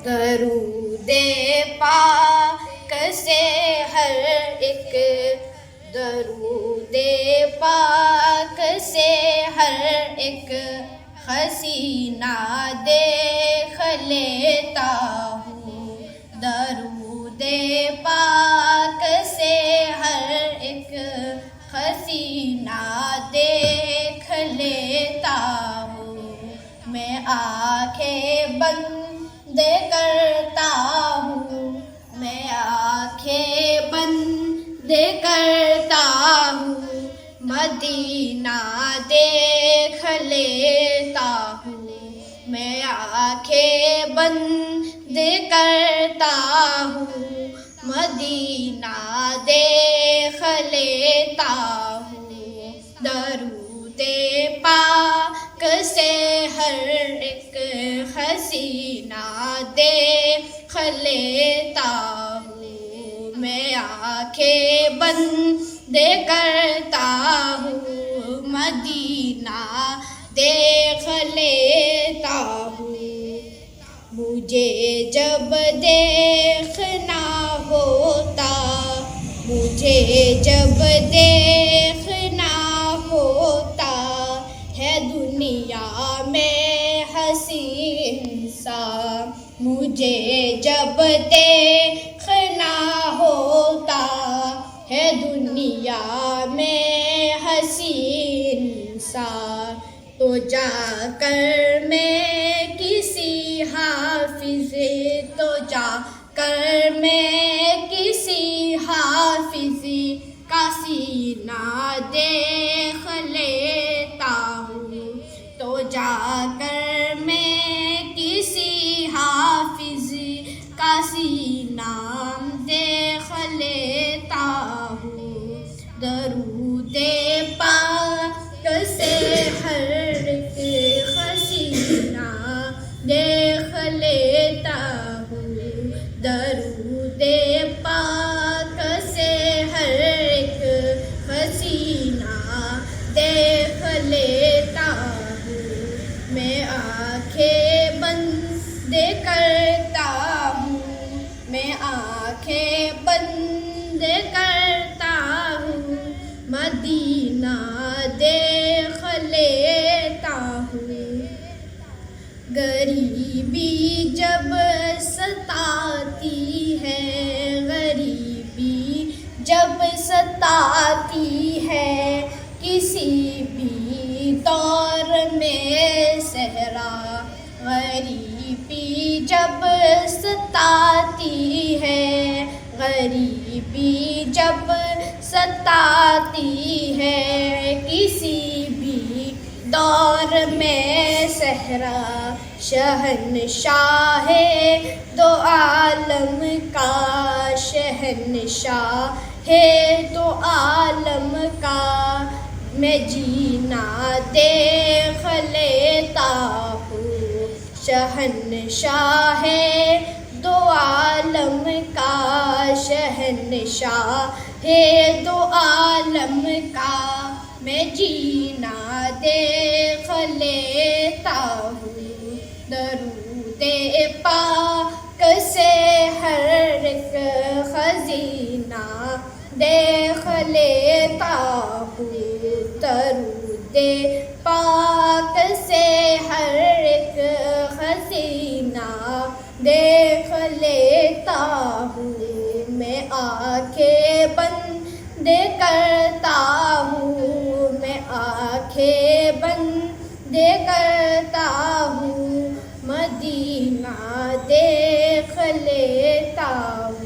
درود پاک سے ہر ایک، درود پاک سے ہر ایک حسینہ دیکھ لیتا ہوں، درود پاک سے ہر ایک حسینہ دیکھ لیتا ہوں، میں آنکھیں بند کرتا ہوں، میں آنکھیں بند کرتا ہوں، مدینہ دیکھ لیتا ہوں، میں آنکھیں بند کرتا ہوں، مدینہ دیکھ لیتا ہوں، درود پاک سے ہر ایک حسینہ دیکھ لیتا ہوں، میں آنکھیں بند کرتا ہوں، مدینہ دیکھ لیتا ہوں، مجھے جب دیکھنا ہوتا، مجھے جب دیکھنا ہوتا ہے دنیا میں حسین سا، مجھے جب دیکھنا ہوتا ہے دنیا میں حسین سا، تو جا کر میں کسی حافظ، تو جا کر میں کسی حافظ کا سینہ دیکھ لیتا ہوں، تو جا کر میں کسی حافظ کا سینہ دیکھ لیتا ہوں، درود پاک سے ہر ایک حسینہ دیکھ لیتا ہوں، درود پاک سے ہر ایک حسینہ دیکھ لیتا ہوں، میں آنکھیں بند کرتا ہوں، میں آنکھیں بند کرتا ہوں، مدینہ دیکھ لیتا ہوں، غریبی جب ستاتی ہے، غریبی جب ستاتی ہے، کسی بھی دور میں صحرا، غریبی جب ستاتی ہے، غریبی جب ستاتی ہے، کسی بھی دور میں صحرا، شہنشاہ دو عالم کا، شہنشاہ دو عالم کا میں جینا دیکھ لیتا ہوں، شہنشاہ دو عالم کا، شہنشاہ دو عالم کا میں جینا دیکھ لیتا ہوں، درود پاک سے ہر ایک خزینہ دیکھ لیتا ہوں، درود پاک سے ہر ایک خزینہ دیکھ لیتا ہوں، میں آنکھیں بند کرتا ہوں، میں آنکھیں بند کرتا ہوں، مدینہ دیکھ لیتا ہوں۔